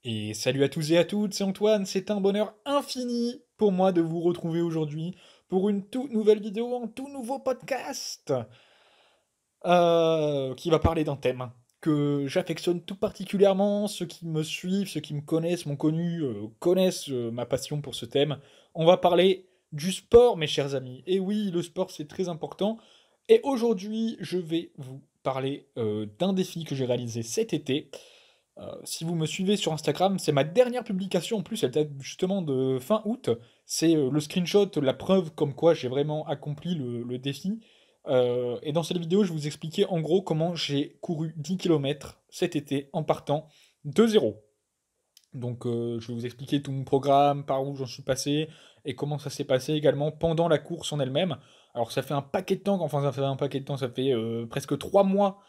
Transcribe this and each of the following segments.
Et salut à tous et à toutes, c'est Antoine, c'est un bonheur infini pour moi de vous retrouver aujourd'hui pour une toute nouvelle vidéo, un tout nouveau podcast qui va parler d'un thème que j'affectionne tout particulièrement. Ceux qui me suivent, ceux qui me connaissent, m'ont connu, connaissent ma passion pour ce thème. On va parler du sport, mes chers amis. Et oui, le sport c'est très important. Et aujourd'hui, je vais vous parler d'un défi que j'ai réalisé cet été. Si vous me suivez sur Instagram, c'est ma dernière publication, en plus elle date justement de fin août. C'est le screenshot, la preuve comme quoi j'ai vraiment accompli le défi. Et dans cette vidéo, je vais vous expliquer en gros comment j'ai couru 10 kilomètres cet été en partant de zéro. Donc je vais vous expliquer tout mon programme, par où j'en suis passé, et comment ça s'est passé également pendant la course en elle-même. Alors ça fait un paquet de temps, enfin ça fait un paquet de temps, ça fait presque 3 mois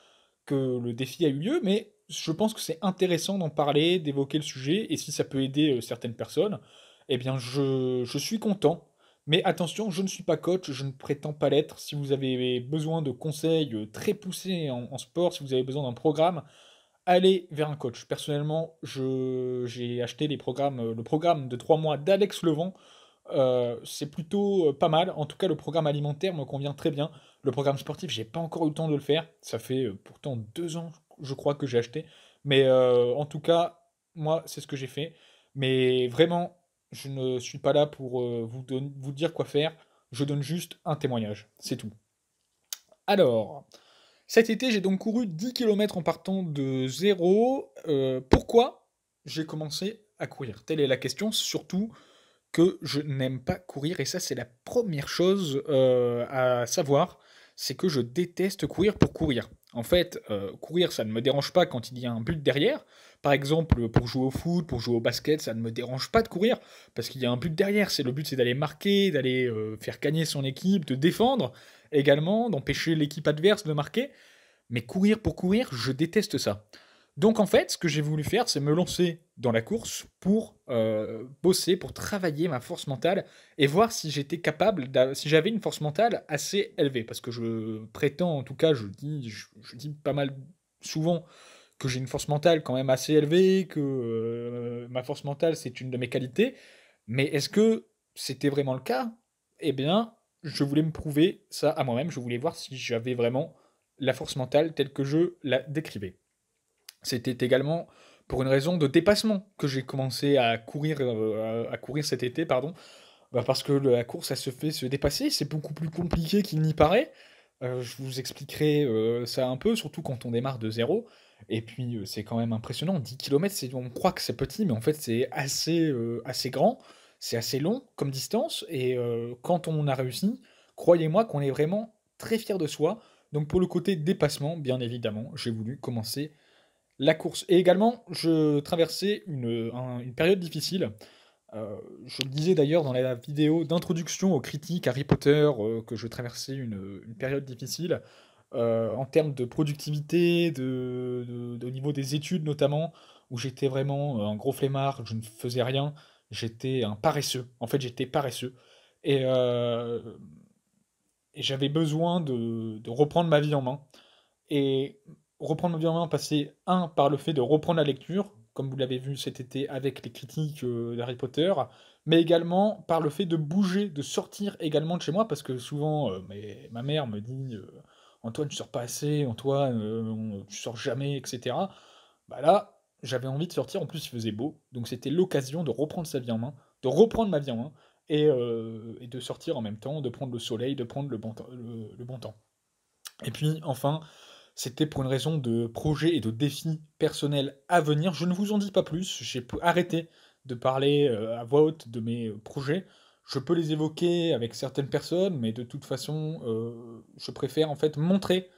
que le défi a eu lieu, mais je pense que c'est intéressant d'en parler, d'évoquer le sujet, et si ça peut aider certaines personnes, eh bien je suis content. Mais attention, je ne suis pas coach, je ne prétends pas l'être. Si vous avez besoin de conseils très poussés en sport, si vous avez besoin d'un programme, allez vers un coach. Personnellement, j'ai acheté le programme de 3 mois d'Alex Levent. C'est plutôt pas mal. En tout cas, le programme alimentaire me convient très bien. Le programme sportif, j'ai pas encore eu le temps de le faire. Ça fait pourtant 2 ans, je crois, que j'ai acheté. Mais en tout cas, moi, c'est ce que j'ai fait. Mais vraiment, je ne suis pas là pour vous dire quoi faire. Je donne juste un témoignage. C'est tout. Alors, cet été, j'ai donc couru 10 kilomètres en partant de zéro. Pourquoi j'ai commencé à courir? Telle est la question, surtout que je n'aime pas courir, et ça c'est la première chose à savoir, c'est que je déteste courir pour courir. En fait, courir, ça ne me dérange pas quand il y a un but derrière. Par exemple, pour jouer au foot, pour jouer au basket, ça ne me dérange pas de courir, parce qu'il y a un but derrière. Le but, c'est d'aller marquer, d'aller faire gagner son équipe, de défendre également, d'empêcher l'équipe adverse de marquer. Mais courir pour courir, je déteste ça. Donc en fait, ce que j'ai voulu faire, c'est me lancer dans la course pour bosser, pour travailler ma force mentale et voir si j'étais capable, si j'avais une force mentale assez élevée. Parce que je prétends, en tout cas, je dis pas mal souvent que j'ai une force mentale quand même assez élevée, que ma force mentale c'est une de mes qualités. Mais est-ce que c'était vraiment le cas? Eh bien, je voulais me prouver ça à moi-même. Je voulais voir si j'avais vraiment la force mentale telle que je la décrivais. C'était également pour une raison de dépassement que j'ai commencé à courir cet été, pardon. Bah parce que la course, ça se fait se dépasser, c'est beaucoup plus compliqué qu'il n'y paraît. Je vous expliquerai ça un peu, surtout quand on démarre de zéro. Et puis, c'est quand même impressionnant. 10 kilomètres, on croit que c'est petit, mais en fait, c'est assez grand, c'est assez long comme distance. Et quand on a réussi, croyez-moi qu'on est vraiment très fier de soi. Donc, pour le côté dépassement, bien évidemment, j'ai voulu commencer la course. Et également, je traversais une période difficile. Je le disais d'ailleurs dans la vidéo d'introduction aux critiques Harry Potter, que je traversais une période difficile, en termes de productivité, au niveau des études notamment, où j'étais vraiment un gros flemmard, je ne faisais rien, j'étais un paresseux. En fait, j'étais paresseux. Et, euh, et j'avais besoin de reprendre ma vie en main. Et reprendre ma vie en main passait, un, par le fait de reprendre la lecture, comme vous l'avez vu cet été avec les critiques d'Harry Potter, mais également par le fait de bouger, de sortir également de chez moi, parce que souvent, ma mère me dit Antoine, tu sors pas assez, Antoine, tu sors jamais, etc. Bah là, j'avais envie de sortir, en plus il faisait beau, donc c'était l'occasion de reprendre sa vie en main, de reprendre ma vie en main, et de sortir en même temps, de prendre le soleil, de prendre le bon temps. Et puis enfin, c'était pour une raison de projet et de défis personnels à venir. Je ne vous en dis pas plus, j'ai arrêté de parler à voix haute de mes projets. Je peux les évoquer avec certaines personnes, mais de toute façon, je préfère en fait montrer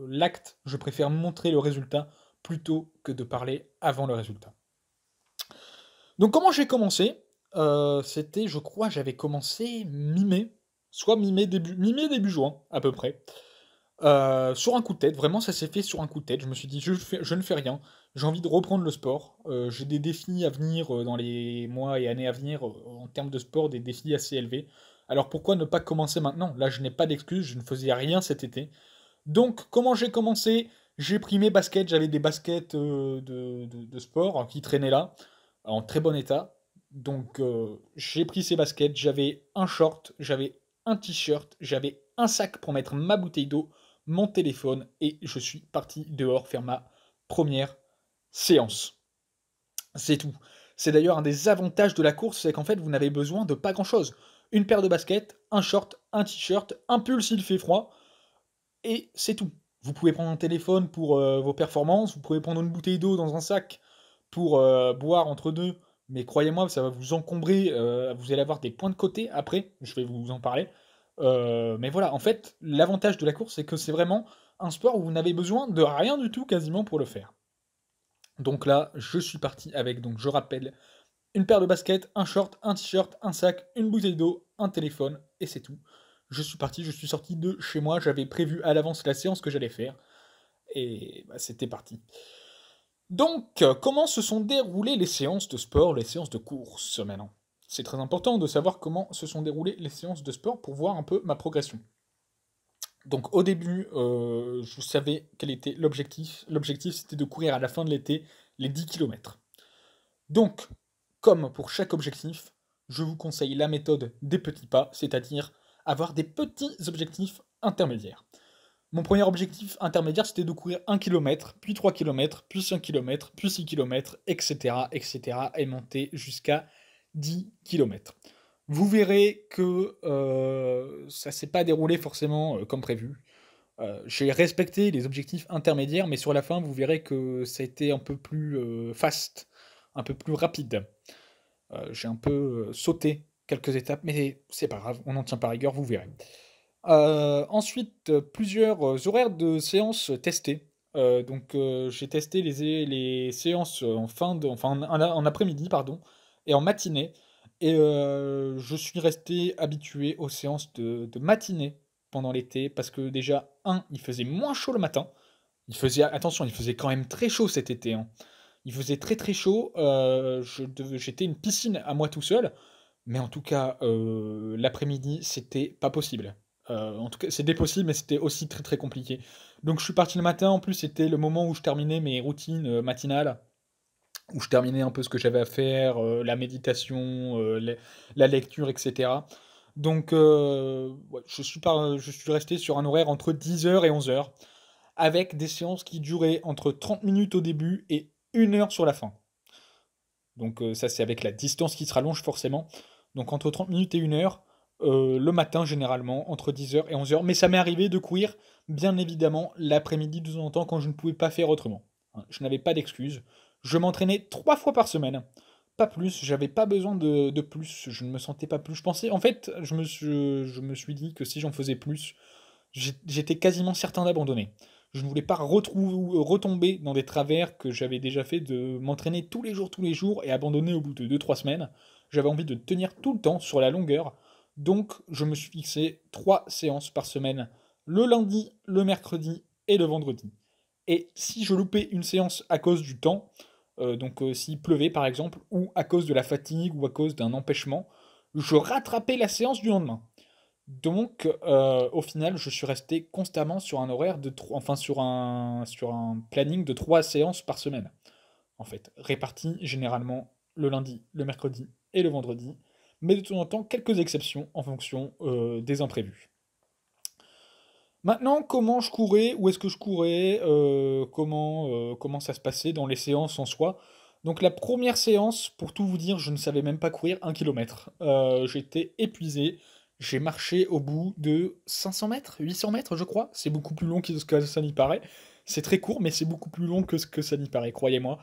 l'acte, je préfère montrer le résultat plutôt que de parler avant le résultat. Donc comment j'ai commencé? C'était, je crois, j'avais commencé mi-mai, soit mi-mai, début juin, à peu près. Sur un coup de tête, vraiment ça s'est fait sur un coup de tête. Je me suis dit: «Je ne fais rien, j'ai envie de reprendre le sport». J'ai des défis à venir, dans les mois et années à venir, en termes de sport, des défis assez élevés. Alors pourquoi ne pas commencer maintenant? Là, je n'ai pas d'excuse, je ne faisais rien cet été. Donc comment j'ai commencé? J'ai pris mes baskets, j'avais des baskets de sport qui traînaient là, en très bon état. Donc j'ai pris ces baskets, j'avais un short, j'avais un t-shirt, j'avais un sac pour mettre ma bouteille d'eau, mon téléphone, et je suis parti dehors faire ma première séance. C'est tout. C'est d'ailleurs un des avantages de la course, c'est qu'en fait vous n'avez besoin de pas grand-chose. Une paire de baskets, un short, un t-shirt, un pull s'il fait froid, et c'est tout. Vous pouvez prendre un téléphone pour vos performances, vous pouvez prendre une bouteille d'eau dans un sac pour boire entre deux, mais croyez-moi, ça va vous encombrer, vous allez avoir des points de côté après, je vais vous en parler. Mais voilà, en fait, l'avantage de la course, c'est que c'est vraiment un sport où vous n'avez besoin de rien du tout quasiment pour le faire. Donc là, je suis parti avec, donc je rappelle, une paire de baskets, un short, un t-shirt, un sac, une bouteille d'eau, un téléphone, et c'est tout. Je suis parti, je suis sorti de chez moi, j'avais prévu à l'avance la séance que j'allais faire, et bah, c'était parti. Donc, comment se sont déroulées les séances de sport, les séances de course maintenant? C'est très important de savoir comment se sont déroulées les séances de sport pour voir un peu ma progression. Donc au début, je savais quel était l'objectif. L'objectif, c'était de courir à la fin de l'été les 10 km. Donc, comme pour chaque objectif, je vous conseille la méthode des petits pas, c'est-à-dire avoir des petits objectifs intermédiaires. Mon premier objectif intermédiaire, c'était de courir 1 km, puis 3 km, puis 5 km, puis 6 km, etc., etc., et monter jusqu'à 10 km. Vous verrez que ça s'est pas déroulé forcément comme prévu. J'ai respecté les objectifs intermédiaires, mais sur la fin, vous verrez que ça a été un peu plus fast, un peu plus rapide. J'ai un peu sauté quelques étapes, mais c'est pas grave, on n'en tient pas rigueur, vous verrez. Ensuite, plusieurs horaires de séances testées. Donc, j'ai testé les séances en après-midi, pardon, et en matinée. Et je suis resté habitué aux séances de matinée pendant l'été parce que déjà, il faisait moins chaud le matin. Attention, il faisait quand même très chaud cet été, hein. Il faisait très très chaud. J'étais une piscine à moi tout seul. Mais en tout cas, l'après-midi, c'était pas possible. En tout cas, c'était possible, mais c'était aussi très très compliqué. Donc je suis parti le matin, en plus c'était le moment où je terminais mes routines matinales, où je terminais un peu ce que j'avais à faire, la méditation, la lecture, etc. Donc ouais, je suis resté sur un horaire entre 10 heures et 11 heures, avec des séances qui duraient entre 30 minutes au début et 1 heure sur la fin. Donc ça, c'est avec la distance qui se rallonge forcément. Donc entre 30 minutes et 1 heure, le matin généralement, entre 10 heures et 11 heures. Mais ça m'est arrivé de courir, bien évidemment, l'après-midi de temps en temps quand je ne pouvais pas faire autrement. Hein, je n'avais pas d'excuses. Je m'entraînais 3 fois par semaine. Pas plus, j'avais pas besoin de plus, je ne me sentais pas plus. Je pensais, en fait, je me suis dit que si j'en faisais plus, j'étais quasiment certain d'abandonner. Je ne voulais pas retomber dans des travers que j'avais déjà fait de m'entraîner tous les jours et abandonner au bout de 2 3 semaines. J'avais envie de tenir tout le temps sur la longueur. Donc je me suis fixé 3 séances par semaine, le lundi, le mercredi et le vendredi. Et si je loupais une séance à cause du temps, donc s'il pleuvait par exemple, ou à cause de la fatigue, ou à cause d'un empêchement, je rattrapais la séance du lendemain. Donc, au final, je suis resté constamment sur un horaire de enfin sur un planning de 3 séances par semaine, en fait, réparties généralement le lundi, le mercredi et le vendredi, mais de temps en temps quelques exceptions en fonction des imprévus. Maintenant, comment je courais, où est-ce que je courais, comment ça se passait dans les séances en soi. Donc la première séance, pour tout vous dire, je ne savais même pas courir 1 km. J'étais épuisé. J'ai marché au bout de 500 mètres, 800 mètres, je crois. C'est beaucoup plus long que ce que ça n'y paraît. C'est très court, mais c'est beaucoup plus long que ce que ça n'y paraît, croyez-moi.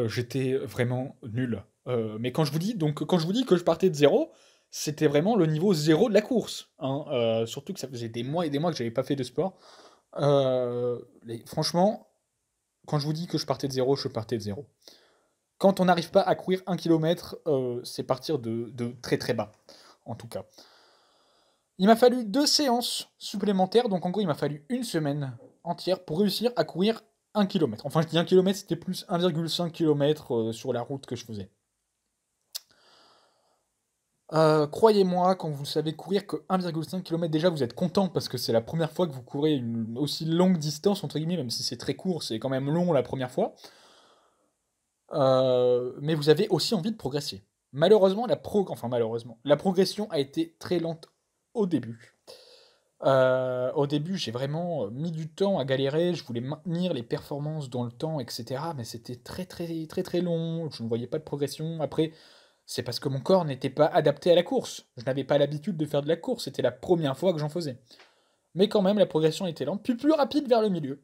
J'étais vraiment nul. Mais quand je vous dis que je partais de zéro, c'était vraiment le niveau zéro de la course, hein. Surtout que ça faisait des mois et des mois que j'avais pas fait de sport. Franchement, quand je vous dis que je partais de zéro, je partais de zéro. Quand on n'arrive pas à courir 1 km, c'est partir de très très bas, en tout cas. Il m'a fallu 2 séances supplémentaires, donc en gros, il m'a fallu une semaine entière pour réussir à courir 1 km. Enfin, je dis 1 km, c'était plus 1,5 km sur la route que je faisais. Croyez-moi, quand vous savez courir que 1,5 km, déjà, vous êtes content parce que c'est la première fois que vous courez une aussi longue distance, entre guillemets, même si c'est très court, c'est quand même long la première fois. Mais vous avez aussi envie de progresser. Malheureusement, la progression a été très lente au début. Au début, j'ai vraiment mis du temps à galérer, je voulais maintenir les performances dans le temps, etc. Mais c'était très très très très long, je ne voyais pas de progression. Après, c'est parce que mon corps n'était pas adapté à la course. Je n'avais pas l'habitude de faire de la course, c'était la première fois que j'en faisais. Mais quand même, la progression était lente, puis plus rapide vers le milieu.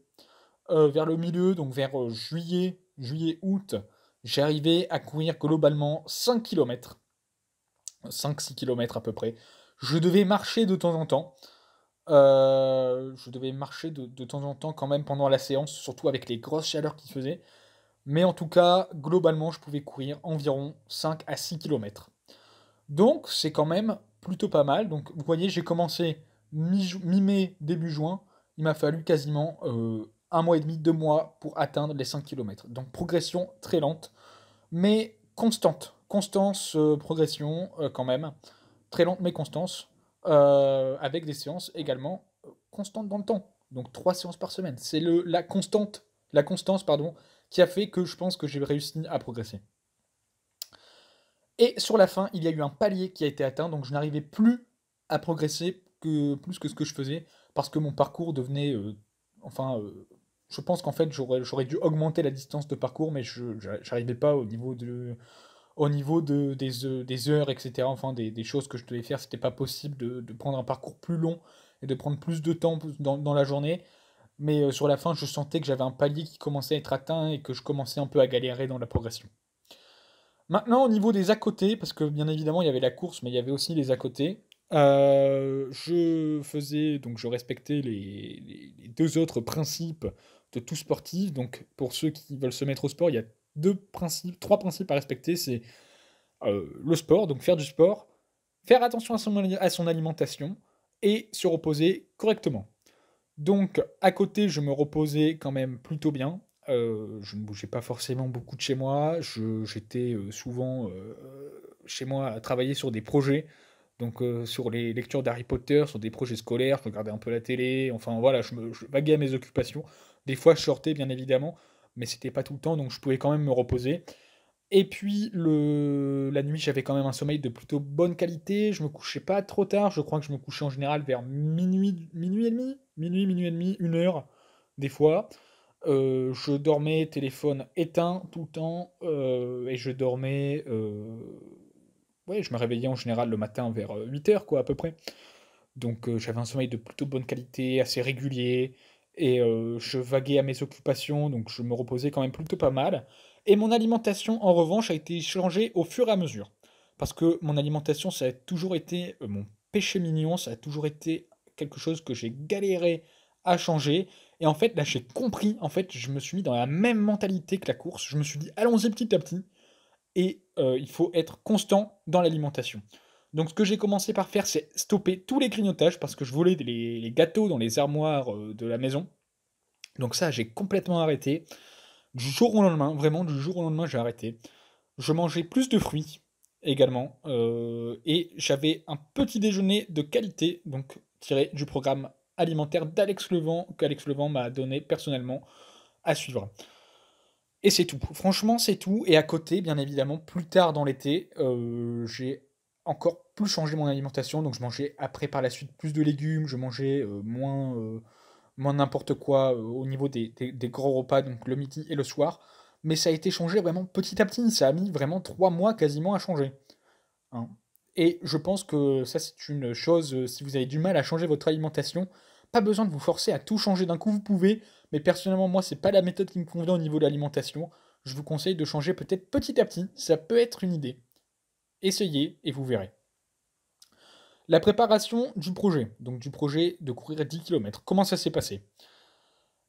Vers le milieu, donc vers juillet-août, j'arrivais à courir globalement 5 km, 5-6 km à peu près. Je devais marcher de temps en temps. Je devais marcher de temps en temps quand même pendant la séance, surtout avec les grosses chaleurs qu'il faisait. Mais en tout cas, globalement, je pouvais courir environ 5 à 6 km. Donc, c'est quand même plutôt pas mal. Donc, vous voyez, j'ai commencé mi-mai, début juin. Il m'a fallu quasiment un mois et demi, 2 mois pour atteindre les 5 km. Donc, progression très lente, mais constante. Constance, progression quand même. Très lente, mais constance. Avec des séances également constantes dans le temps. Donc, 3 séances par semaine. C'est la constance, pardon, qui a fait que je pense que j'ai réussi à progresser. Et sur la fin, il y a eu un palier qui a été atteint, donc je n'arrivais plus à progresser plus que ce que je faisais, parce que mon parcours devenait... enfin, je pense qu'en fait, j'aurais dû augmenter la distance de parcours, mais je n'arrivais pas des heures, etc. Enfin, des choses que je devais faire, c'était pas possible de prendre un parcours plus long et de prendre plus de temps dans la journée. Mais sur la fin, je sentais que j'avais un palier qui commençait à être atteint et que je commençais un peu à galérer dans la progression. Maintenant, au niveau des à côté, parce que bien évidemment, il y avait la course, mais il y avait aussi les à côté. Je respectais les deux autres principes de tout sportif. Donc, pour ceux qui veulent se mettre au sport, il y a trois principes à respecter. C'est le sport, donc faire du sport, faire attention à son alimentation et se reposer correctement. Donc, à côté, je me reposais quand même plutôt bien. Je ne bougeais pas forcément beaucoup de chez moi. J'étais souvent chez moi à travailler sur des projets. Donc, sur les lectures d'Harry Potter, sur des projets scolaires, je regardais un peu la télé. Enfin, voilà, je vaguais à mes occupations. Des fois, je sortais, bien évidemment, mais c'était pas tout le temps, donc je pouvais quand même me reposer. Et puis la nuit, j'avais quand même un sommeil de plutôt bonne qualité. Je me couchais pas trop tard. Je crois que je me couchais en général vers minuit et demi, 1 heure, des fois. Je dormais téléphone éteint tout le temps et je dormais. Ouais, je me réveillais en général le matin vers 8 heures, quoi, à peu près. Donc j'avais un sommeil de plutôt bonne qualité, assez régulier, et je vaguais à mes occupations, donc je me reposais quand même plutôt pas mal. Et mon alimentation, en revanche, a été changée au fur et à mesure. Parce que mon alimentation, ça a toujours été mon péché mignon, ça a toujours été quelque chose que j'ai galéré à changer. Et en fait, là, j'ai compris, en fait, je me suis mis dans la même mentalité que la course. Je me suis dit, allons-y petit à petit, et il faut être constant dans l'alimentation. Donc ce que j'ai commencé par faire, c'est stopper tous les grignotages parce que je volais les gâteaux dans les armoires de la maison. Donc ça, j'ai complètement arrêté. Du jour au lendemain, vraiment du jour au lendemain, j'ai arrêté. Je mangeais plus de fruits également. Et j'avais un petit déjeuner de qualité, donc tiré du programme alimentaire d'Alex Levent, qu'Alex Levent m'a donné personnellement à suivre. Et c'est tout. Franchement, c'est tout. Et à côté, bien évidemment, plus tard dans l'été, j'ai encore plus changé mon alimentation. Donc, je mangeais après, par la suite, plus de légumes. Je mangeais moins n'importe quoi au niveau des gros repas, donc le midi et le soir. Mais ça a été changé vraiment petit à petit. Ça a mis vraiment 3 mois quasiment à changer, hein. Et je pense que ça, c'est une chose, si vous avez du mal à changer votre alimentation, pas besoin de vous forcer à tout changer d'un coup, vous pouvez, mais personnellement, moi, c'est pas la méthode qui me convient au niveau de l'alimentation. Je vous conseille de changer peut-être petit à petit, ça peut être une idée. Essayez et vous verrez. La préparation du projet, donc du projet de courir 10 km. Comment ça s'est passé?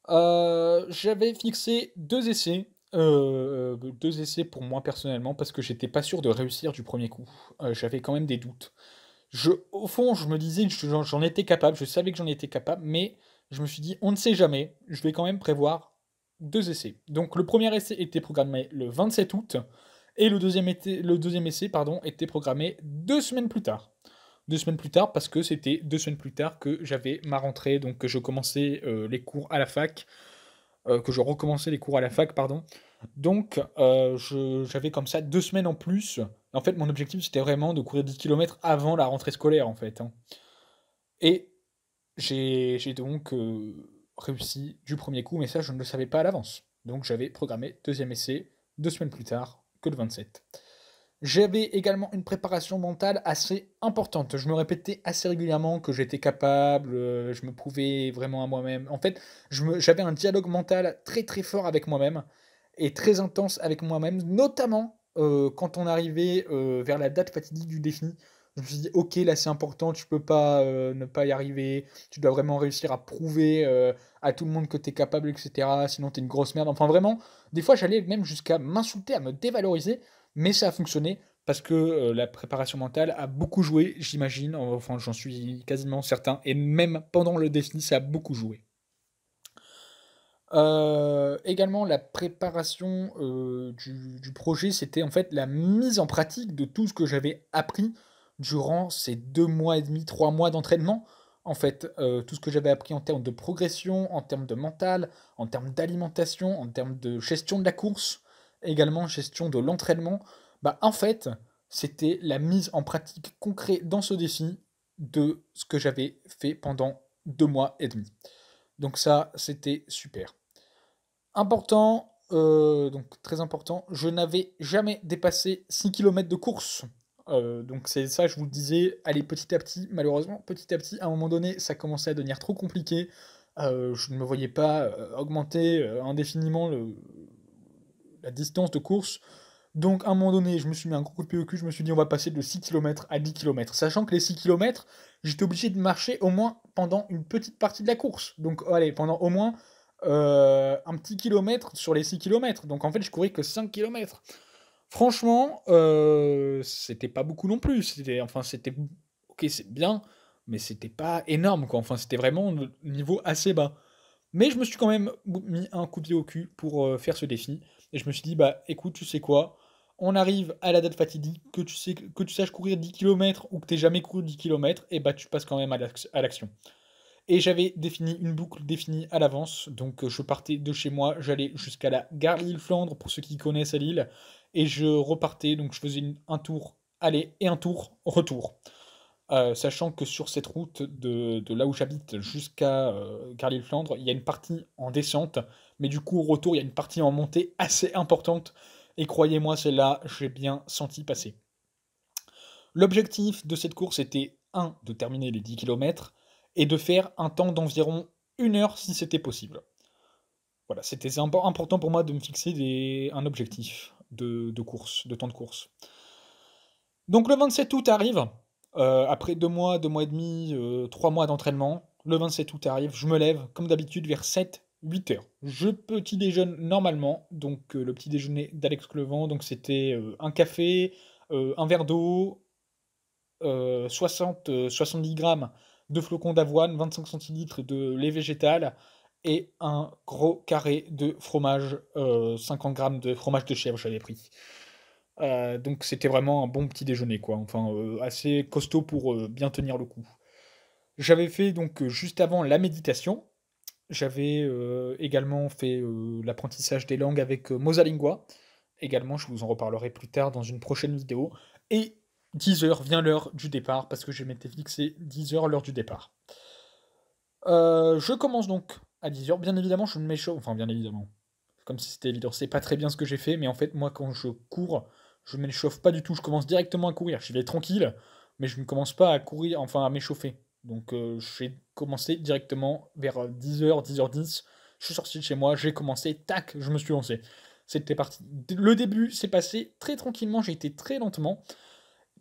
J'avais fixé 2 essais. 2 essais pour moi personnellement parce que j'étais pas sûr de réussir du premier coup. J'avais quand même des doutes. Au fond, je me disais que j'en étais capable, je savais que j'en étais capable, mais je me suis dit, on ne sait jamais, je vais quand même prévoir 2 essais. Donc le premier essai était programmé le 27 août Et le deuxième essai pardon, était programmé 2 semaines plus tard. 2 semaines plus tard parce que c'était 2 semaines plus tard que j'avais ma rentrée, donc que je commençais, les cours à la fac, que je recommençais les cours à la fac, pardon. Donc, j'avais comme ça 2 semaines en plus. En fait, mon objectif, c'était vraiment de courir 10 kilomètres avant la rentrée scolaire, en fait, hein. Et j'ai donc, réussi du premier coup, mais ça, je ne le savais pas à l'avance. Donc j'avais programmé deuxième essai 2 semaines plus tard que le 27. J'avais également une préparation mentale assez importante. Je me répétais assez régulièrement que j'étais capable, je me prouvais vraiment à moi-même. En fait, j'avais un dialogue mental très, très fort avec moi-même et très intense avec moi-même, notamment, quand on arrivait, vers la date fatidique du défi. Je me suis dit: «OK, là, c'est important, tu peux pas, ne pas y arriver. Tu dois vraiment réussir à prouver, à tout le monde que tu es capable et cetera, sinon tu es une grosse merde». Enfin vraiment, des fois, j'allais même jusqu'à m'insulter, à me dévaloriser, mais ça a fonctionné parce que, la préparation mentale a beaucoup joué, j'imagine, enfin j'en suis quasiment certain et même pendant le défi, ça a beaucoup joué. Également la préparation, du projet, c'était en fait la mise en pratique de tout ce que j'avais appris durant ces 2 mois et demi, 3 mois d'entraînement. En fait, tout ce que j'avais appris en termes de progression, en termes de mental, en termes d'alimentation, en termes de gestion de la course, également gestion de l'entraînement. Bah, en fait, c'était la mise en pratique concrète dans ce défi de ce que j'avais fait pendant 2 mois et demi. Donc ça, c'était super. Important, donc très important, je n'avais jamais dépassé 6 kilomètres de course. Donc c'est ça, je vous le disais, allez petit à petit, malheureusement, petit à petit, à un moment donné, ça commençait à devenir trop compliqué. Je ne me voyais pas, augmenter, indéfiniment le la distance de course. Donc à un moment donné, je me suis mis un gros coup de pied au cul, je me suis dit: «On va passer de 6 kilomètres à 10 kilomètres». Sachant que les 6 kilomètres, j'étais obligé de marcher au moins pendant une petite partie de la course. Donc allez, pendant au moins, un petit kilomètre sur les 6 kilomètres. Donc en fait, je courais que 5 kilomètres. Franchement, c'était pas beaucoup non plus. C'était OK, c'est bien, mais c'était pas énorme, quoi. Enfin, c'était vraiment le niveau assez bas. Mais je me suis quand même mis un coup de pied au cul pour, faire ce défi et je me suis dit: «Bah, écoute, tu sais quoi? On arrive à la date fatidique, que tu saches courir 10 kilomètres ou que tu aies jamais couru 10 kilomètres et bah, tu passes quand même à l'action». Et j'avais défini une boucle définie à l'avance, donc je partais de chez moi, j'allais jusqu'à la gare Lille-Flandre, pour ceux qui connaissent à Lille, et je repartais, donc je faisais un tour aller et un tour retour. Sachant que sur cette route de là où j'habite jusqu'à, Gare-Lille-Flandre, il y a une partie en descente, mais du coup au retour, il y a une partie en montée assez importante et croyez-moi, celle-là, j'ai bien senti passer. L'objectif de cette course était un de terminer les 10 kilomètres et de faire un temps d'environ 1 heure si c'était possible. Voilà, c'était important pour moi de me fixer un objectif de course, de temps de course. Donc le 27 août arrive, après 2 mois et demi, 3 mois d'entraînement. Le 27 août arrive, je me lève comme d'habitude vers 7-8 heures. Je petit déjeune normalement, donc le petit déjeuner d'Alex Clevant, donc c'était, un café, un verre d'eau, 70 grammes de flocons d'avoine, 25 centilitres de lait végétal et un gros carré de fromage, 50 grammes de fromage de chèvre, j'avais pris. Donc c'était vraiment un bon petit déjeuner, quoi. Enfin, assez costaud pour, bien tenir le coup. J'avais fait donc, juste avant la méditation. J'avais, également fait, l'apprentissage des langues avec, Mosalingua. Également, je vous en reparlerai plus tard dans une prochaine vidéo. Et 10 heures vient l'heure du départ, parce que je m'étais fixé 10 heures l'heure du départ. Je commence donc à 10 heures. Bien évidemment, je ne m'échauffe enfin bien évidemment, comme si c'était évident. C'est pas très bien ce que j'ai fait, mais en fait, moi, quand je cours, je m'échauffe pas du tout. Je commence directement à courir. J'y vais tranquille, mais je ne commence pas à courir, enfin à m'échauffer. Donc j'ai commencé directement vers 10 heures, 10h10. Je suis sorti de chez moi, j'ai commencé, tac, je me suis lancé. C'était parti. Le début s'est passé très tranquillement, j'ai été très lentement.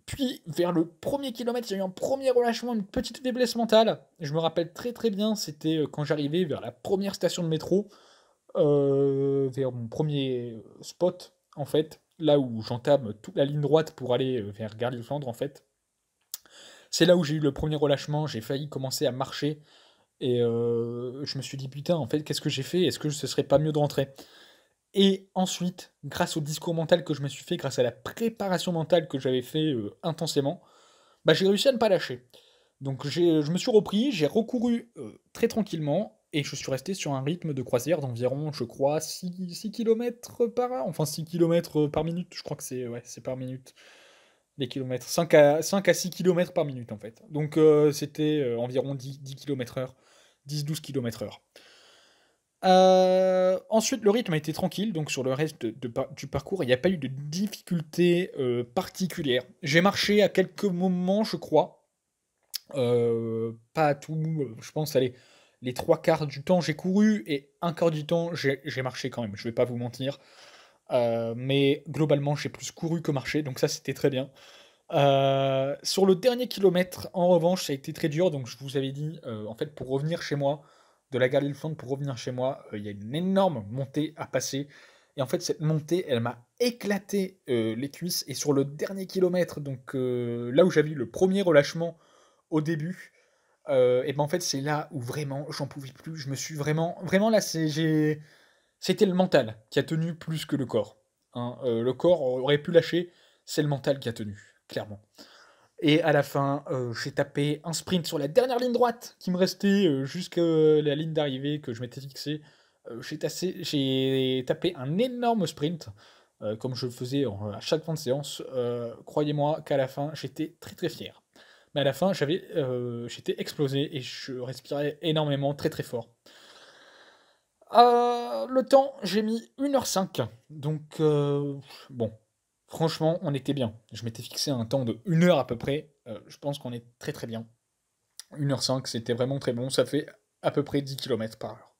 Puis, vers le premier kilomètre, j'ai eu un premier relâchement, une petite faiblesse mentale. Je me rappelle très très bien, c'était quand j'arrivais vers la première station de métro, vers mon premier spot, en fait, là où j'entame toute la ligne droite pour aller vers Gare-Lille-Flandre, en fait. C'est là où j'ai eu le premier relâchement, j'ai failli commencer à marcher, et je me suis dit, putain, en fait, qu'est-ce que j'ai fait? Est-ce que ce serait pas mieux de rentrer? Et ensuite, grâce au discours mental que je me suis fait, grâce à la préparation mentale que j'avais fait intensément, bah, j'ai réussi à ne pas lâcher. Donc je me suis repris, j'ai recouru très tranquillement, et je suis resté sur un rythme de croisière d'environ, je crois, 6 km par heure, enfin 6 km par minute, je crois que c'est ouais, c'est par minute, les kilomètres, 5 à 6 km par minute en fait. Donc c'était environ 10 km heure, 10-12 km heure. Ensuite, le rythme a été tranquille, donc sur le reste du parcours, il n'y a pas eu de difficultés particulières. J'ai marché à quelques moments, je crois, pas à tout, je pense, allez, les 3 quarts du temps j'ai couru et un quart du temps j'ai marché quand même, je vais pas vous mentir. Mais globalement, j'ai plus couru que marché, donc ça c'était très bien. Sur le dernier kilomètre, en revanche, ça a été très dur. Donc, je vous avais dit, en fait, pour revenir chez moi, de la gare Lille-Flandre, pour revenir chez moi, il y a une énorme montée à passer. Et en fait, cette montée, elle m'a éclaté les cuisses. Et sur le dernier kilomètre, donc là où j'avais eu le premier relâchement au début, et ben en fait, c'est là où vraiment j'en pouvais plus. Je me suis vraiment là, c'était le mental qui a tenu plus que le corps, hein. Le corps aurait pu lâcher, c'est le mental qui a tenu, clairement. Et à la fin, j'ai tapé un sprint sur la dernière ligne droite qui me restait jusqu'à la ligne d'arrivée que je m'étais fixée. J'ai tapé un énorme sprint, comme je le faisais à chaque fin de séance. Croyez-moi qu'à la fin, j'étais très très fier. Mais à la fin, j'étais explosé et je respirais énormément, très très fort. Le temps, j'ai mis 1h05. Donc, bon, franchement, on était bien. Je m'étais fixé un temps de 1 heure à peu près. Je pense qu'on est très très bien. 1h05, c'était vraiment très bon. Ça fait à peu près 10 km par heure.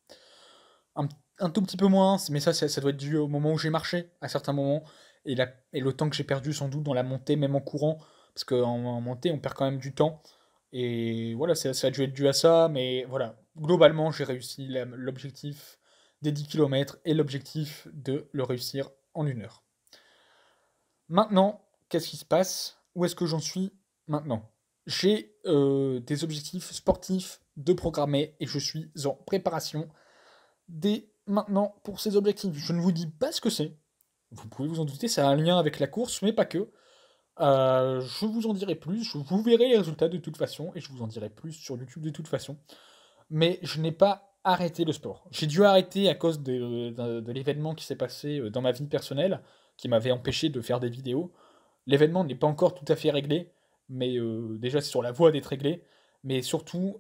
Un, un tout petit peu moins, mais ça doit être dû au moment où j'ai marché, à certains moments. Et le temps que j'ai perdu sans doute dans la montée, même en courant. Parce qu'en montée, on perd quand même du temps. Et voilà, ça a dû être dû à ça. Mais voilà, globalement, j'ai réussi l'objectif des 10 km et l'objectif de le réussir en 1 heure. Maintenant, qu'est-ce qui se passe? Où est-ce que j'en suis maintenant? J'ai des objectifs sportifs de programmer et je suis en préparation dès maintenant pour ces objectifs. Je ne vous dis pas ce que c'est. Vous pouvez vous en douter, ça a un lien avec la course, mais pas que. Je vous en dirai plus, vous verrez les résultats de toute façon, et je vous en dirai plus sur YouTube de toute façon. Mais je n'ai pas arrêté le sport. J'ai dû arrêter à cause de l'événement qui s'est passé dans ma vie personnelle, qui m'avait empêché de faire des vidéos. L'événement n'est pas encore tout à fait réglé, mais déjà c'est sur la voie d'être réglé. Mais surtout,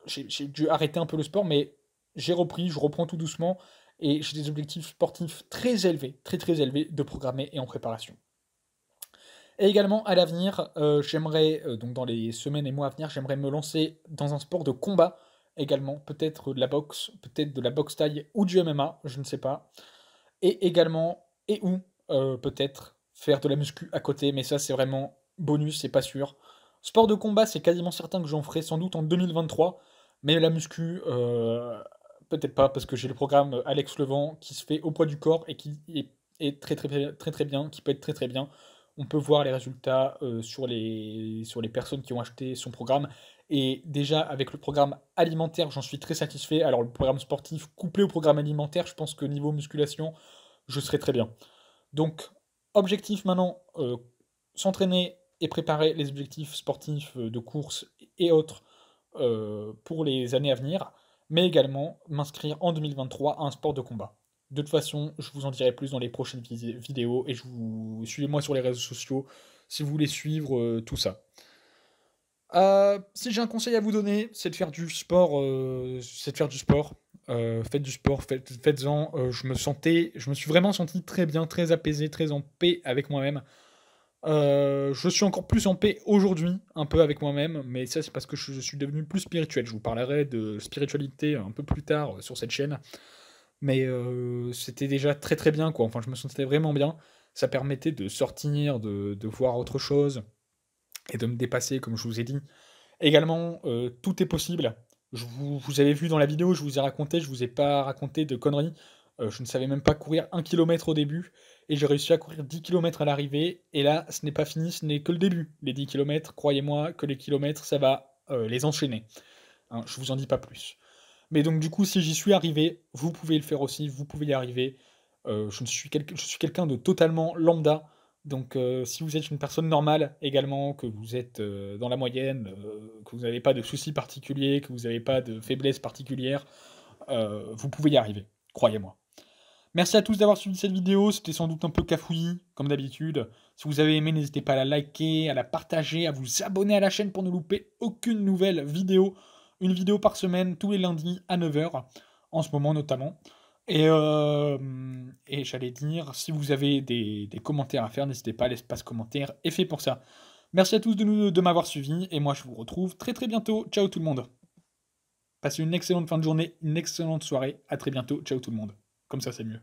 j'ai dû arrêter un peu le sport, mais j'ai repris, je reprends tout doucement, et j'ai des objectifs sportifs très élevés, très très élevés, de programmer et en préparation. Et également, à l'avenir, j'aimerais, donc dans les semaines et mois à venir, j'aimerais me lancer dans un sport de combat également, peut-être de la boxe, peut-être de la boxe thaï ou du MMA, je ne sais pas. Et également, et ou peut-être faire de la muscu à côté, mais ça c'est vraiment bonus, c'est pas sûr. Sport de combat, c'est quasiment certain que j'en ferai sans doute en 2023, mais la muscu, peut-être pas, parce que j'ai le programme Alex Levent qui se fait au poids du corps et qui est très très très très très bien, qui peut être très très bien. On peut voir les résultats sur les personnes qui ont acheté son programme. Et déjà, avec le programme alimentaire, j'en suis très satisfait. Alors, le programme sportif couplé au programme alimentaire, je pense que niveau musculation, je serai très bien. Donc, objectif maintenant, s'entraîner et préparer les objectifs sportifs de course et autres pour les années à venir, mais également m'inscrire en 2023 à un sport de combat. De toute façon, je vous en dirai plus dans les prochaines vidéos et suivez-moi sur les réseaux sociaux si vous voulez suivre tout ça. Si j'ai un conseil à vous donner, c'est de faire du sport. Faites du sport, faites-en. Je me suis vraiment senti très bien, très apaisé, très en paix avec moi-même. Je suis encore plus en paix aujourd'hui, un peu avec moi-même, mais ça c'est parce que je suis devenu plus spirituel. Je vous parlerai de spiritualité un peu plus tard sur cette chaîne. Mais c'était déjà très très bien, quoi. Enfin, je me sentais vraiment bien. Ça permettait de sortir, de voir autre chose et de me dépasser, comme je vous ai dit. Également, tout est possible. Vous avez vu dans la vidéo, je vous ai raconté, je vous ai pas raconté de conneries. Je ne savais même pas courir 1 km au début, et j'ai réussi à courir 10 km à l'arrivée. Et là, ce n'est pas fini, ce n'est que le début. Les 10 km, croyez-moi que les kilomètres, ça va les enchaîner, hein, je vous en dis pas plus. Mais donc du coup, si j'y suis arrivé, vous pouvez le faire aussi, vous pouvez y arriver. Je suis quelqu'un de totalement lambda, donc si vous êtes une personne normale également, que vous êtes, dans la moyenne, que vous n'avez pas de soucis particuliers, que vous n'avez pas de faiblesses particulières, vous pouvez y arriver, croyez-moi. Merci à tous d'avoir suivi cette vidéo, c'était sans doute un peu cafouillis, comme d'habitude. Si vous avez aimé, n'hésitez pas à la liker, à la partager, à vous abonner à la chaîne pour ne louper aucune nouvelle vidéo. Une vidéo par semaine, tous les lundis à 9 h, en ce moment notamment. Et j'allais dire, si vous avez des commentaires à faire, n'hésitez pas, l'espace commentaire est fait pour ça. Merci à tous de m'avoir suivi, et moi je vous retrouve très très bientôt. Ciao tout le monde. Passez une excellente fin de journée, une excellente soirée, à très bientôt, ciao tout le monde. Comme ça c'est mieux.